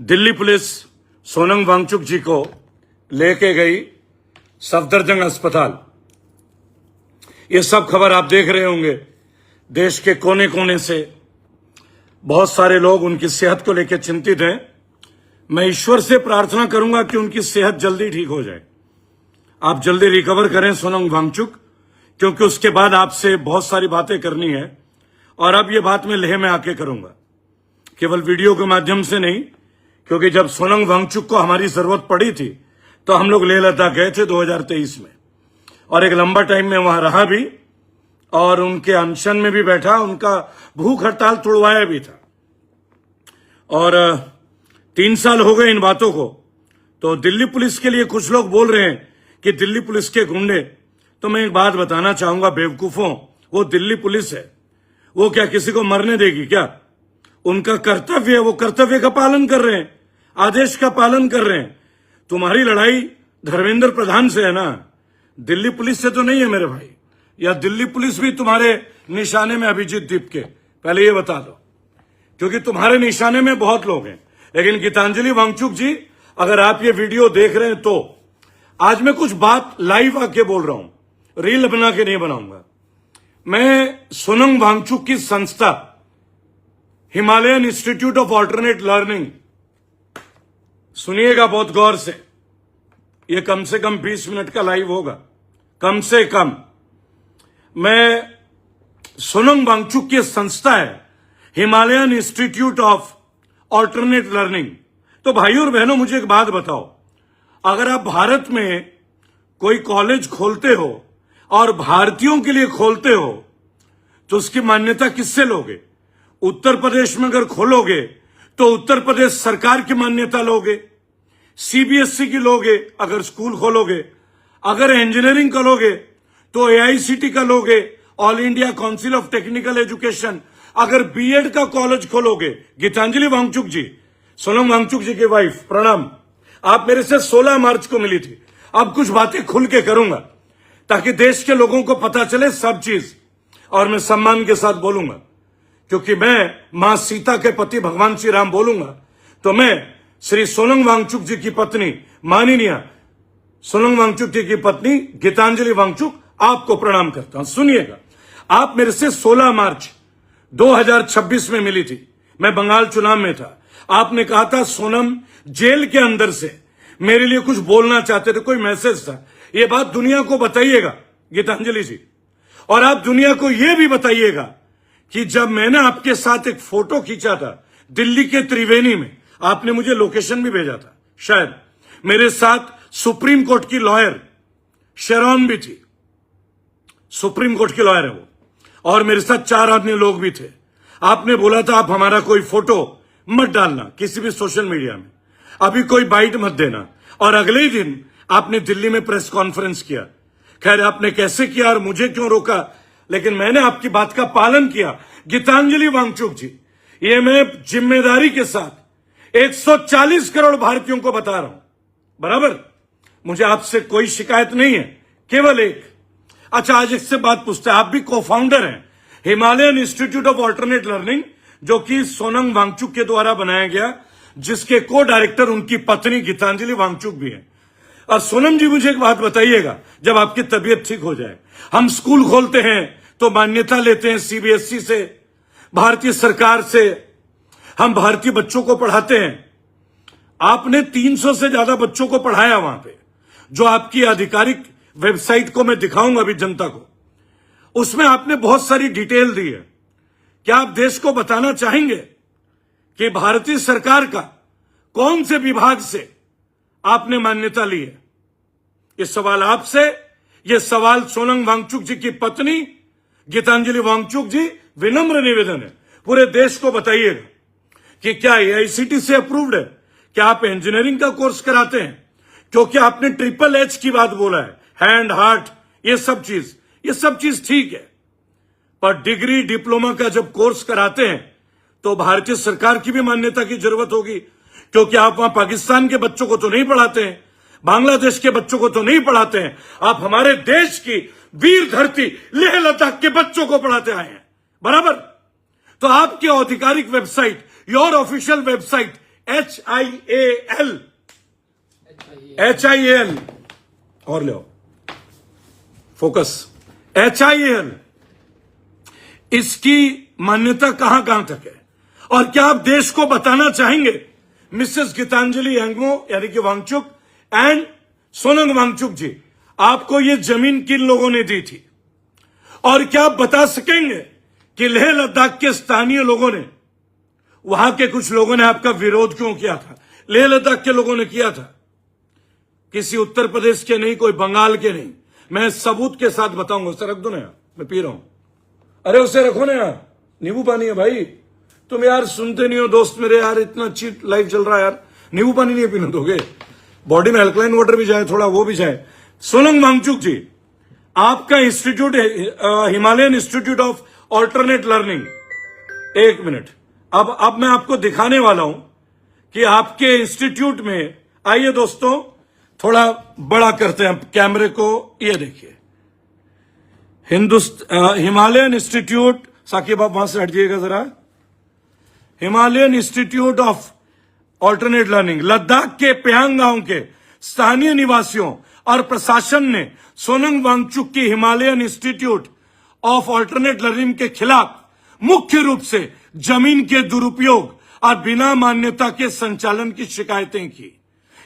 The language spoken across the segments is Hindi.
दिल्ली पुलिस सोनम वांगचुक जी को लेके गई सफदरजंग अस्पताल। ये सब खबर आप देख रहे होंगे। देश के कोने कोने से बहुत सारे लोग उनकी सेहत को लेकर चिंतित हैं। मैं ईश्वर से प्रार्थना करूंगा कि उनकी सेहत जल्दी ठीक हो जाए, आप जल्दी रिकवर करें सोनम वांगचुक, क्योंकि उसके बाद आपसे बहुत सारी बातें करनी है। और अब ये बात मैं लेह में आके करूंगा, केवल वीडियो के माध्यम से नहीं, क्योंकि जब सोनम वांगचुक को हमारी जरूरत पड़ी थी तो हम लोग लेह लद्दाख गए थे 2023 में, और एक लंबा टाइम में वहां रहा भी और उनके अनशन में भी बैठा, उनका भूख हड़ताल तोड़वाया भी था। और 3 साल हो गए इन बातों को। तो दिल्ली पुलिस के लिए कुछ लोग बोल रहे हैं कि दिल्ली पुलिस के गुंडे, तो मैं एक बात बताना चाहूंगा बेवकूफों, वो दिल्ली पुलिस है, वो क्या किसी को मरने देगी क्या? उनका कर्तव्य है, वो कर्तव्य का पालन कर रहे हैं, आदेश का पालन कर रहे हैं। तुम्हारी लड़ाई धर्मेंद्र प्रधान से है ना, दिल्ली पुलिस से तो नहीं है मेरे भाई। या दिल्ली पुलिस भी तुम्हारे निशाने में अभिजीत दीप के, पहले ये बता दो, क्योंकि तुम्हारे निशाने में बहुत लोग हैं। लेकिन गीतांजलि वांगचुक जी, अगर आप ये वीडियो देख रहे हैं तो आज मैं कुछ बात लाइव आके बोल रहा हूं, रील बना के नहीं बनाऊंगा। मैं सोनम वांगचुक की संस्था Himalayan institute of alternate learning, सुनिएगा बहुत गौर से, ये कम से कम 20 मिनट का लाइव होगा, कम से कम। मैं सोनम वांगचुक की संस्था है Himalayan institute of alternate learning. तो भाइयों और बहनों, मुझे एक बात बताओ, अगर आप भारत में कोई कॉलेज खोलते हो और भारतीयों के लिए खोलते हो तो उसकी मान्यता किससे लोगे? उत्तर प्रदेश में अगर खोलोगे तो उत्तर प्रदेश सरकार की मान्यता लोगे, सीबीएसई की लोगे अगर स्कूल खोलोगे, अगर इंजीनियरिंग करोगे तो एआईसीटी का लोगे, all India council of technical education, अगर बीएड का कॉलेज खोलोगे। गीतांजलि वांगचुक जी, सोनम वांगचुक जी की वाइफ, प्रणाम। आप मेरे से 16 मार्च को मिली थी। अब कुछ बातें खुल के करूंगा ताकि देश के लोगों को पता चले सब चीज, और मैं सम्मान के साथ बोलूंगा, क्योंकि मैं मां सीता के पति भगवान श्री राम बोलूंगा तो मैं श्री सोनम वांगचुक जी की पत्नी, माननीय सोनम वांगचुक जी की पत्नी गीतांजलि वांगचुक, आपको प्रणाम करता हूं। सुनिएगा, आप मेरे से 16 मार्च 2026 में मिली थी, मैं बंगाल चुनाव में था। आपने कहा था सोनम जेल के अंदर से मेरे लिए कुछ बोलना चाहते थे, कोई मैसेज था। ये बात दुनिया को बताइएगा गीतांजलि जी, और आप दुनिया को यह भी बताइएगा कि जब मैंने आपके साथ एक फोटो खींचा था दिल्ली के त्रिवेणी में, आपने मुझे लोकेशन भी भेजा था शायद, मेरे साथ सुप्रीम कोर्ट की लॉयर शेरॉन भी थी, सुप्रीम कोर्ट की लॉयर है वो, और मेरे साथ 4 अन्य लोग भी थे। आपने बोला था आप हमारा कोई फोटो मत डालना किसी भी सोशल मीडिया में, अभी कोई बाइट मत देना, और अगले ही दिन आपने दिल्ली में प्रेस कॉन्फ्रेंस किया। खैर, आपने कैसे किया और मुझे क्यों रोका, लेकिन मैंने आपकी बात का पालन किया। गीतांजलि वांगचुक जी, ये मैं जिम्मेदारी के साथ 140 करोड़ भारतीयों को बता रहा हूं, बराबर। मुझे आपसे कोई शिकायत नहीं है, केवल एक। अच्छा, आज इससे बात पूछते हैं, आप भी को फाउंडर हैं Himalayan institute of alternate learning, जो कि सोनम वांगचुक के द्वारा बनाया गया, जिसके को डायरेक्टर उनकी पत्नी गीतांजलि वांगचुक भी है। और सोनम जी, मुझे एक बात बताइएगा, जब आपकी तबीयत ठीक हो जाए, हम स्कूल खोलते हैं तो मान्यता लेते हैं सीबीएसई से, भारतीय सरकार से, हम भारतीय बच्चों को पढ़ाते हैं। आपने 300 से ज्यादा बच्चों को पढ़ाया वहां पे, जो आपकी आधिकारिक वेबसाइट को मैं दिखाऊंगा अभी जनता को, उसमें आपने बहुत सारी डिटेल दी है। क्या आप देश को बताना चाहेंगे कि भारतीय सरकार का कौन से विभाग से आपने मान्यता ली है? ये सवाल आपसे, ये सवाल सोनम वांगचुक जी की पत्नी गीतांजलि वांगचुक जी, विनम्र निवेदन है, पूरे देश को बताइएगा कि क्या एआईसीटी से अप्रूव्ड है, क्या आप इंजीनियरिंग का कोर्स कराते हैं? क्योंकि आपने HHH की बात बोला है, हैंड, हार्ट, ये सब चीज ठीक है, पर डिग्री डिप्लोमा का जब कोर्स कराते हैं तो भारतीय सरकार की भी मान्यता की जरूरत होगी, क्योंकि आप वहां पाकिस्तान के बच्चों को तो नहीं पढ़ाते हैं, बांग्लादेश के बच्चों को तो नहीं पढ़ाते हैं, आप हमारे देश की वीर धरती लेह लद्दाख के बच्चों को पढ़ाते आए हैं, बराबर। तो आपकी आधिकारिक website, your official website HIAL, HIAL, और लो फोकस, HIAL, इसकी मान्यता कहां कहां तक है? और क्या आप देश को बताना चाहेंगे मिसेस गीतांजलि एंगमो यानी कि वांगचुक एंड सोनम वांगचुक जी, आपको ये जमीन किन लोगों ने दी थी? और क्या आप बता सकेंगे कि लेह लद्दाख के स्थानीय लोगों ने, वहां के कुछ लोगों ने आपका विरोध क्यों किया था? लेह लद्दाख के लोगों ने किया था, किसी उत्तर प्रदेश के नहीं, कोई बंगाल के नहीं। मैं सबूत के साथ बताऊंगा। उसे रख दो ना यार, मैं पी रहा हूं। अरे उसे रखो ना यार, नींबू पानी है भाई। तुम यार सुनते नहीं हो दोस्त मेरे यार, इतना अच्छी लाइफ चल रहा है यार, नींबू पानी नहीं पीने दोगे? बॉडी में अल्कलाइन वाटर भी जाए थोड़ा, वो भी जाए। सोनम वांगचुक जी, आपका institute Himalayan institute of alternate learning, एक मिनट, अब मैं आपको दिखाने वाला हूं कि आपके इंस्टीट्यूट में, आइए दोस्तों थोड़ा बड़ा करते हैं कैमरे को, ये देखिए हिमालयन इंस्टीट्यूट, साकिब आप वहां से हटिएगा जरा, Himalayan institute of alternate learning, Ladakh के प्यांग गांव के स्थानीय निवासियों और प्रशासन ने सोनम वांगचुक की Himalayan institute of alternate learning के खिलाफ मुख्य रूप से जमीन के दुरुपयोग और बिना मान्यता के संचालन की शिकायतें की।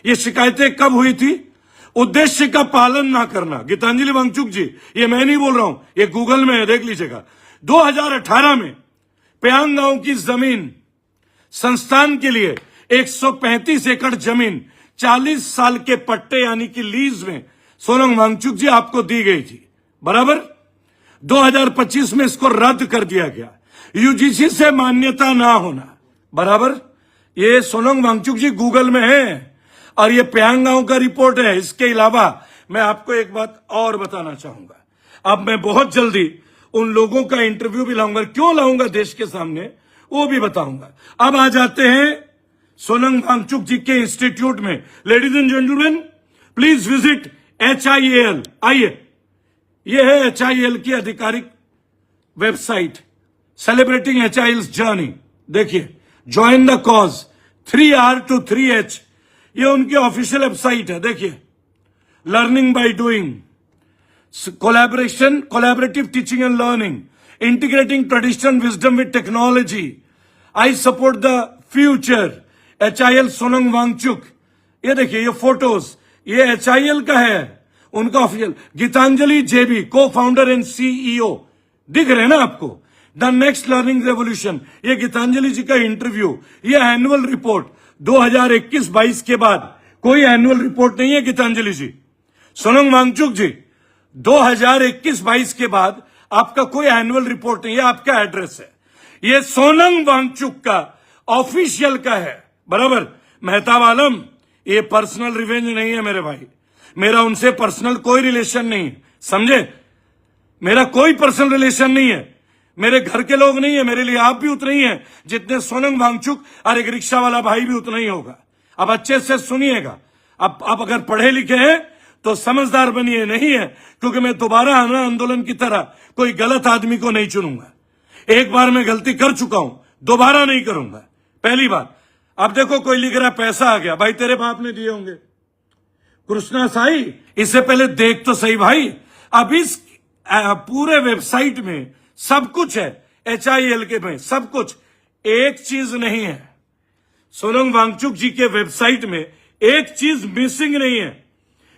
ये शिकायतें कब हुई थी? उद्देश्य का पालन ना करना। गीतांजलि वांगचुक जी, ये मैं नहीं बोल रहा हूं, ये गूगल में है, देख लीजिएगा। 2018 में प्यांग गांव की जमीन संस्थान के लिए 135 एकड़ जमीन 40 साल के पट्टे यानी कि लीज में सोनम वांगचुक जी आपको दी गई थी, बराबर। 2025 में इसको रद्द कर दिया गया, यूजीसी से मान्यता ना होना, बराबर। ये सोनम वांगचुक जी गूगल में है और ये प्यांग गांव का रिपोर्ट है। इसके अलावा मैं आपको एक बात और बताना चाहूंगा, अब मैं बहुत जल्दी उन लोगों का इंटरव्यू भी लाऊंगा, क्यों लाऊंगा देश के सामने वो भी बताऊंगा। अब आ जाते हैं सोनम वांगचुक जी के इंस्टीट्यूट में। Ladies and gentleman, please visit HIAL। आइए, यह है HIAL की आधिकारिक वेबसाइट, सेलिब्रेटिंग HIAL's जर्नी। देखिए, join the cause 3R to 3H, ये उनकी ऑफिशियल वेबसाइट है। देखिए, learning by doing, collaboration, collaborative teaching and learning, integrating traditional wisdom with technology, I support the future, HIAL Sonam Wangchuk. ये देखिए, ये फोटोज, ये HIAL का है, उनका ऑफिशियल। गीतांजलि जेबी, को फाउंडर एंड CEO, दिख रहे हैं ना आपको? द नेक्स्ट लर्निंग रेवोल्यूशन, ये गीतांजलि जी का इंटरव्यू। ये एनुअल रिपोर्ट 2021-22 के बाद कोई एनुअल रिपोर्ट नहीं है गीतांजलि जी। सोनम वांगचुक जी, 2021-22 के बाद आपका कोई एनुअल रिपोर्ट नहीं है, आपका एड्रेस है। ये सोनम वांगचुक का ऑफिशियल का है, बराबर। मेहताब आलम, ये पर्सनल रिवेंज नहीं है मेरे भाई, मेरा उनसे पर्सनल कोई रिलेशन नहीं है, समझे? मेरा कोई पर्सनल रिलेशन नहीं है, मेरे घर के लोग नहीं है, मेरे लिए आप भी उतने ही हैं जितने सोनम वांगचुक और एक रिक्शा वाला भाई भी उतना ही होगा। अब अच्छे से सुनिएगा, अब आप अगर पढ़े लिखे हैं तो समझदार बनिए, नहीं है क्योंकि मैं दोबारा आंदोलन की तरह कोई गलत आदमी को नहीं चुनूंगा। एक बार मैं गलती कर चुका हूं, दोबारा नहीं करूंगा, पहली बात। अब देखो, कोई लिख रहा पैसा आ गया, भाई तेरे बाप ने दिए होंगे। कृष्णा साई, इससे पहले देख तो सही भाई। अब इस पूरे वेबसाइट में सब कुछ है, HIAL के में सब कुछ, एक चीज नहीं है। सोनम वांगचुक जी के वेबसाइट में एक चीज मिसिंग नहीं है।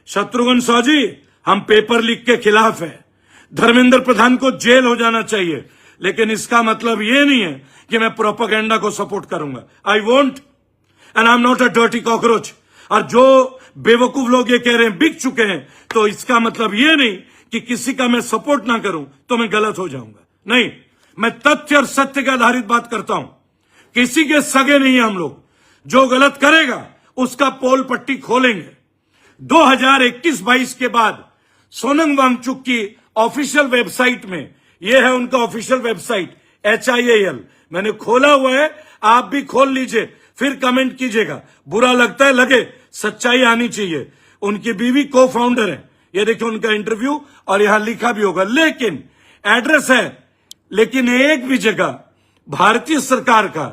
शत्रुघ्न सौजी, हम पेपर लीक के खिलाफ है, धर्मेंद्र प्रधान को जेल हो जाना चाहिए, लेकिन इसका मतलब यह नहीं है कि मैं प्रोपेगेंडा को सपोर्ट करूंगा। I won't, and I am not a dirty cockroach. और जो बेवकूफ लोग ये कह रहे हैं बिक चुके हैं, तो इसका मतलब यह नहीं कि किसी का मैं सपोर्ट ना करूं तो मैं गलत हो जाऊंगा। नहीं, मैं तथ्य और सत्य के आधारित बात करता हूं, किसी के सगे नहीं है हम लोग। जो गलत करेगा उसका पोल पट्टी खोलेंगे। 2021-22 के बाद सोनम वांगचुक की ऑफिशियल वेबसाइट में, यह है उनका ऑफिशियल वेबसाइट HIAL, मैंने खोला हुआ है, आप भी खोल लीजिए, फिर कमेंट कीजिएगा। बुरा लगता है लगे, सच्चाई आनी चाहिए। उनकी बीवी को फाउंडर है, ये देखिए उनका इंटरव्यू, और यहां लिखा भी होगा, लेकिन एड्रेस है, लेकिन एक भी जगह भारतीय सरकार का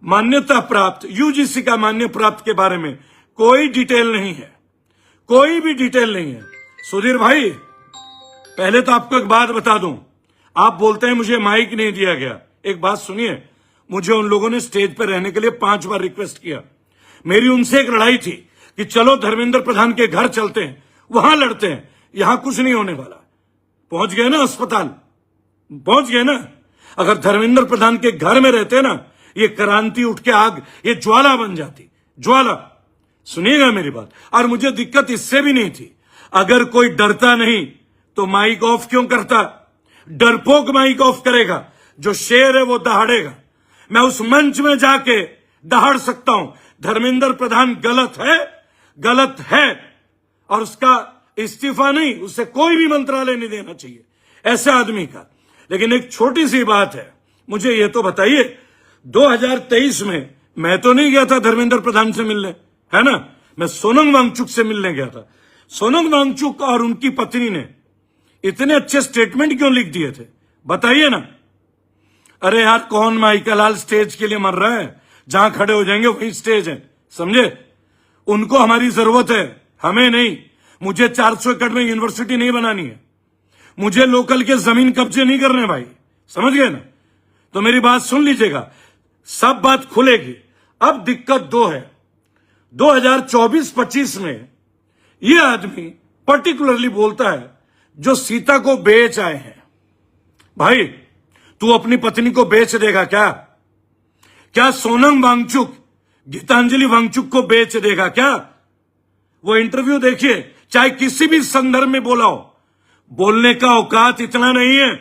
मान्यता प्राप्त, यूजीसी का मान्य प्राप्त के बारे में कोई डिटेल नहीं है, कोई भी डिटेल नहीं है। सुधीर भाई, पहले तो आपको एक बात बता दूं, आप बोलते हैं मुझे माइक नहीं दिया गया। एक बात सुनिए, मुझे उन लोगों ने स्टेज पर रहने के लिए 5 बार रिक्वेस्ट किया। मेरी उनसे एक लड़ाई थी कि चलो धर्मेंद्र प्रधान के घर चलते हैं, वहां लड़ते हैं, यहां कुछ नहीं होने वाला। पहुंच गए ना अस्पताल, पहुंच गए ना। अगर धर्मेंद्र प्रधान के घर में रहते ना, ये क्रांति उठ के आग, ये ज्वाला बन जाती, ज्वाला। सुनिएगा मेरी बात। और मुझे दिक्कत इससे भी नहीं थी, अगर कोई डरता नहीं तो माइक ऑफ क्यों करता? डरपोक माइक ऑफ करेगा, जो शेर है वो दहाड़ेगा। मैं उस मंच में जाके दहाड़ सकता हूं, धर्मेंद्र प्रधान गलत है, गलत है, और उसका इस्तीफा नहीं, उसे कोई भी मंत्रालय नहीं देना चाहिए ऐसे आदमी का। लेकिन एक छोटी सी बात है, मुझे ये तो बताइए, 2023 में मैं तो नहीं गया था धर्मेंद्र प्रधान से मिलने, है ना, मैं सोनम वांगचुक से मिलने गया था। सोनम वांगचुक और उनकी पत्नी ने इतने अच्छे स्टेटमेंट क्यों लिख दिए थे, बताइए ना। अरे यार, कौन माइकल लाल स्टेज के लिए मर रहा है? जहां खड़े हो जाएंगे वही स्टेज है, समझे? उनको हमारी जरूरत है, हमें नहीं। मुझे 400 एकड़ में यूनिवर्सिटी नहीं बनानी है, मुझे लोकल के जमीन कब्जे नहीं करने भाई, समझ गए ना। तो मेरी बात सुन लीजिएगा, सब बात खुलेगी। अब दिक्कत 2 है, 2024-25 में ये आदमी पर्टिकुलरली बोलता है जो सीता को बेच आए हैं। भाई, तू अपनी पत्नी को बेच देगा क्या? क्या सोनम वांगचुक गीतांजलि वांगचुक को बेच देगा क्या? वो इंटरव्यू देखिए, चाहे किसी भी संदर्भ में बोला हो, बोलने का औकात इतना नहीं है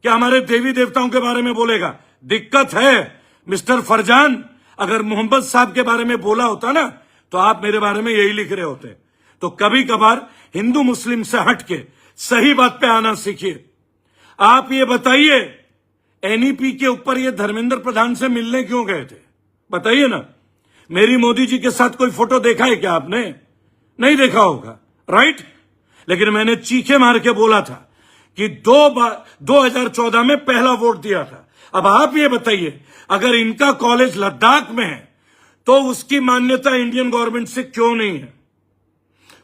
कि हमारे देवी देवताओं के बारे में बोलेगा। दिक्कत है मिस्टर फरजान, अगर मोहम्मद साहब के बारे में बोला होता ना, तो आप मेरे बारे में यही लिख रहे होते। तो कभी कभार हिंदू मुस्लिम से हटके सही बात पे आना सीखिए। आप ये बताइए, एनईपी के ऊपर ये धर्मेंद्र प्रधान से मिलने क्यों गए थे? बताइए ना। मेरी मोदी जी के साथ कोई फोटो देखा है क्या आपने? नहीं देखा होगा, राइट? लेकिन मैंने चीखे मार के बोला था कि 2014 में पहला वोट दिया था। अब आप ये बताइए, अगर इनका कॉलेज लद्दाख में है तो उसकी मान्यता इंडियन गवर्नमेंट से क्यों नहीं है?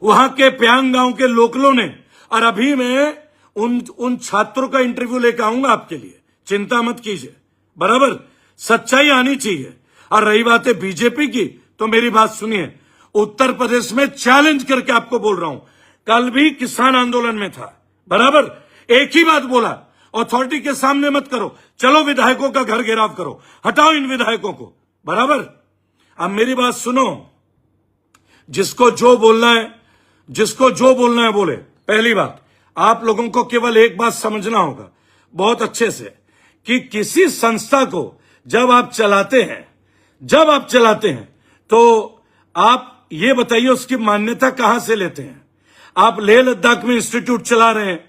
वहां के प्यांग गांव के लोकलों ने, और अभी मैं उन छात्रों का इंटरव्यू लेकर आऊंगा आपके लिए, चिंता मत कीजिए, बराबर? सच्चाई आनी चाहिए। और रही बात है बीजेपी की, तो मेरी बात सुनिए, उत्तर प्रदेश में चैलेंज करके आपको बोल रहा हूं, कल भी किसान आंदोलन में था, बराबर? एक ही बात बोला, अथॉरिटी के सामने मत करो, चलो विधायकों का घर घेराव करो, हटाओ इन विधायकों को, बराबर? अब मेरी बात सुनो, जिसको जो बोलना है, जिसको जो बोलना है बोले। पहली बात, आप लोगों को केवल एक बात समझना होगा बहुत अच्छे से, कि किसी संस्था को जब आप चलाते हैं, तो आप ये बताइए उसकी मान्यता कहां से लेते हैं? आप लेह लद्दाख में इंस्टीट्यूट चला रहे हैं,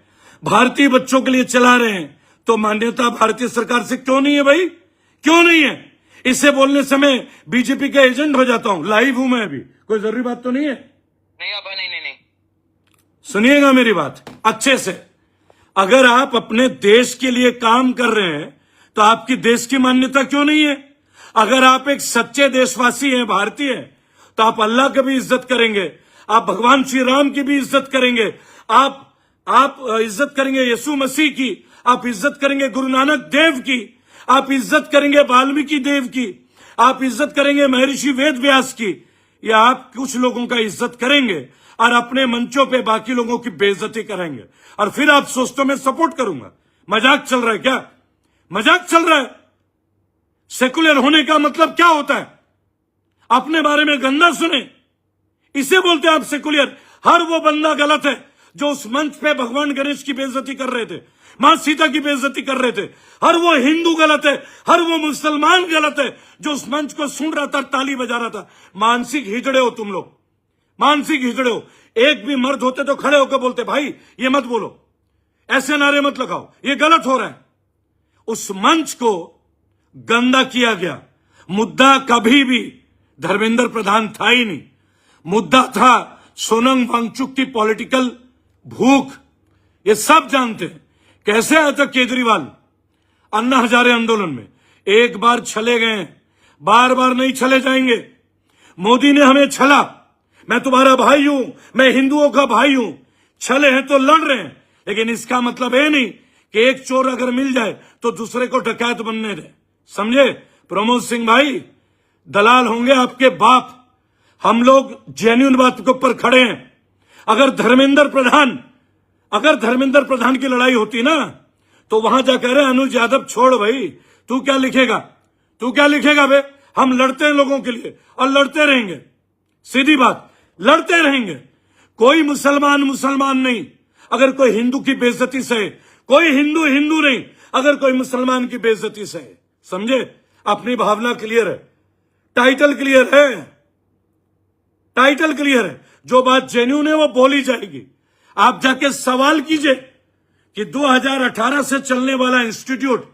भारतीय बच्चों के लिए चला रहे हैं, तो मान्यता भारतीय सरकार से क्यों नहीं है भाई? क्यों नहीं है? इससे बोलने से मैं बीजेपी का एजेंट हो जाता हूं, लाइव हूं मैं अभी, कोई जरूरी बात तो नहीं है। नहीं। सुनिएगा मेरी बात अच्छे से। अगर आप अपने देश के लिए काम कर रहे हैं तो आपकी देश की मान्यता क्यों नहीं है? अगर आप एक सच्चे देशवासी हैं, भारतीय हैं, तो आप अल्लाह की भी इज्जत करेंगे, आप भगवान श्री राम की भी इज्जत करेंगे, आप इज्जत करेंगे यीशु मसीह की, आप इज्जत करेंगे गुरु नानक देव की, आप इज्जत करेंगे वाल्मीकि देव की, आप इज्जत करेंगे महर्षि वेद व्यास की, या आप कुछ लोगों का इज्जत करेंगे और अपने मंचों पे बाकी लोगों की बेइज्जती करेंगे, और फिर आप सोचते हो मैं सपोर्ट करूंगा? मजाक चल रहा है क्या? मजाक चल रहा है? सेकुलर होने का मतलब क्या होता है? अपने बारे में गंदा सुने, इसे बोलते हैं आप सेकुलर। हर वो बंदा गलत है जो उस मंच पे भगवान गणेश की बेइज्जती कर रहे थे, मां सीता की बेइज्जती कर रहे थे। हर वो हिंदू गलत है, हर वो मुसलमान गलत है जो उस मंच को सुन रहा था, ताली बजा रहा था। मानसिक हिजड़े हो तुम लोग, मानसिक हिजड़े हो। एक भी मर्द होते तो खड़े होकर बोलते भाई ये मत बोलो, ऐसे नारे मत लगाओ, ये गलत हो रहा है। उस मंच को गंदा किया गया। मुद्दा कभी भी धर्मेंद्र प्रधान था ही नहीं, मुद्दा था सोनम वांगचुक की पॉलिटिकल भूख। ये सब जानते हैं। कैसे आया था केजरीवाल अन्ना हजारे आंदोलन में? एक बार चले गए, बार बार नहीं छले जाएंगे। मोदी ने हमें छला, मैं तुम्हारा भाई हूं, मैं हिंदुओं का भाई हूं, छले हैं तो लड़ रहे हैं, लेकिन इसका मतलब ये नहीं कि एक चोर अगर मिल जाए तो दूसरे को डकैत बनने दे। समझे प्रमोद सिंह भाई, दलाल होंगे आपके बाप। हम लोग जेन्युइन बात के ऊपर खड़े हैं। अगर धर्मेंद्र प्रधान की लड़ाई होती ना, तो वहां जाकर अनुज यादव छोड़ भाई, तू क्या लिखेगा बे? हम लड़ते हैं लोगों के लिए और लड़ते रहेंगे। सीधी बात, लड़ते रहेंगे। कोई मुसलमान नहीं अगर कोई हिंदू की बेइज्जती सहे, कोई हिंदू नहीं अगर कोई मुसलमान की बेइज्जती सहे। समझे? अपनी भावना क्लियर है, टाइटल क्लियर है। जो बात जेन्युइन है वो बोली जाएगी। आप जाके सवाल कीजिए कि 2018 से चलने वाला इंस्टीट्यूट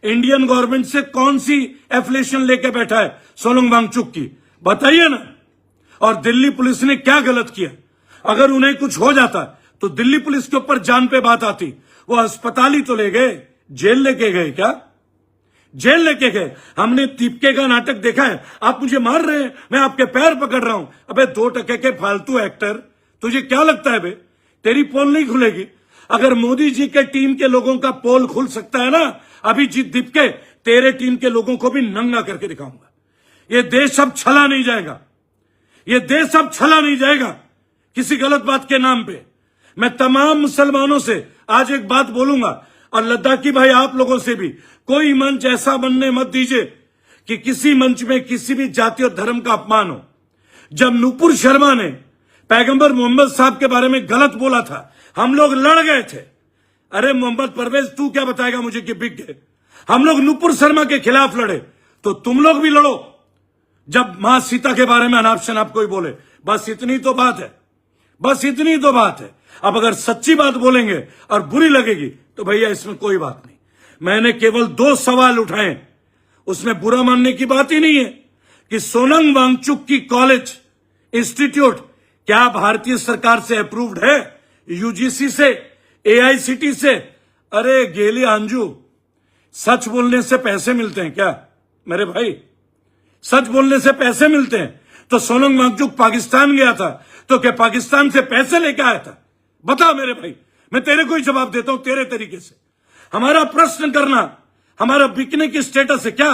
इंडियन गवर्नमेंट से कौन सी एफिलिएशन लेके बैठा है सोनम वांगचुक की, बताइए ना। और दिल्ली पुलिस ने क्या गलत किया? अगर उन्हें कुछ हो जाता तो दिल्ली पुलिस के ऊपर जान पे बात आती। वो अस्पताल ही तो ले गए, जेल लेके गए क्या? जेल लेके गए। हमने दीपिका का नाटक देखा है, आप मुझे मार रहे हैं, मैं आपके पैर पकड़ रहा हूं। अबे 2 टके के फालतू एक्टर, तुझे क्या लगता है बे तेरी पोल नहीं खुलेगी? अगर मोदी जी के टीम के लोगों का पोल खुल सकता है ना, अभी जीत दीपिका तेरे टीम के लोगों को भी नंगा करके दिखाऊंगा। ये देश अब छला नहीं जाएगा किसी गलत बात के नाम पे। मैं तमाम मुसलमानों से आज एक बात बोलूंगा, और लद्दाखी भाई आप लोगों से भी, कोई मंच ऐसा बनने मत दीजिए कि किसी मंच में किसी भी जाति और धर्म का अपमान हो। जब नूपुर शर्मा ने पैगंबर मोहम्मद साहब के बारे में गलत बोला था, हम लोग लड़ गए थे। अरे मोहम्मद परवेज, तू क्या बताएगा मुझे कि बिक गए? हम लोग नूपुर शर्मा के खिलाफ लड़े, तो तुम लोग भी लड़ो जब मां सीता के बारे में अनाप शनाप कोई बोले। बस इतनी तो बात है। अब अगर सच्ची बात बोलेंगे और बुरी लगेगी तो भैया इसमें कोई बात नहीं। मैंने केवल 2 सवाल उठाए, उसमें बुरा मानने की बात ही नहीं है कि सोनम वांगचुक की कॉलेज इंस्टीट्यूट क्या भारतीय सरकार से अप्रूव्ड है, यूजीसी से, एआईसीटी से? अरे गेली अंजू, सच बोलने से पैसे मिलते हैं क्या मेरे भाई? सच बोलने से पैसे मिलते हैं। तो सोनम वांगचुक पाकिस्तान गया था तो क्या पाकिस्तान से पैसे लेके आया था? बता मेरे भाई, मैं तेरे को ही जवाब देता हूं तेरे तरीके से। हमारा प्रश्न करना हमारा बिकने की स्टेटस है क्या?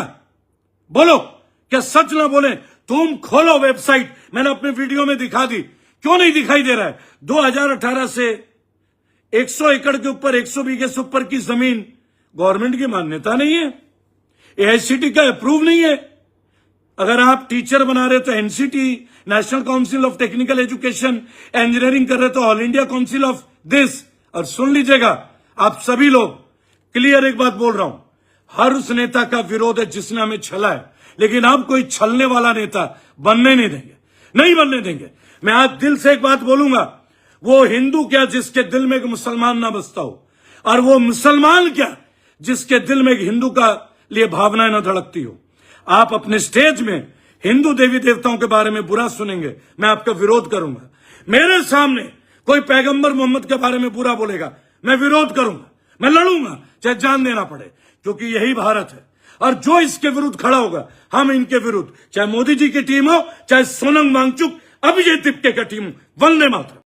बोलो, क्या सच ना बोले? तुम खोलो वेबसाइट, मैंने अपने वीडियो में दिखा दी, क्यों नहीं दिखाई दे रहा है? 2018 से 100 एकड़ के ऊपर, 100 बीघे से ऊपर की जमीन गवर्नमेंट की मान्यता नहीं है, एआईसीटी का अप्रूव नहीं है। अगर आप टीचर बना रहे तो NCT, national council of technical education, engineering कर रहे तो all India council of this. और सुन लीजिएगा आप सभी लोग, क्लियर एक बात बोल रहा हूं, हर उस नेता का विरोध है जिसने हमें छला है, लेकिन आप कोई छलने वाला नेता बनने नहीं देंगे। मैं आज दिल से एक बात बोलूंगा, वो हिंदू क्या जिसके दिल में एक मुसलमान ना बसता हो, और वो मुसलमान क्या जिसके दिल में एक हिंदू का लिए भावनाएं ना धड़कती हो। आप अपने स्टेज में हिंदू देवी देवताओं के बारे में बुरा सुनेंगे, मैं आपका विरोध करूंगा। मेरे सामने कोई पैगंबर मोहम्मद के बारे में बुरा बोलेगा, मैं विरोध करूंगा, मैं लड़ूंगा, चाहे जान देना पड़े, क्योंकि यही भारत है। और जो इसके विरुद्ध खड़ा होगा, हम इनके विरुद्ध, चाहे मोदी जी की टीम हो, चाहे सोनम वांगचुक, अभिजीत दीपके की टीम, वंदे मातरम।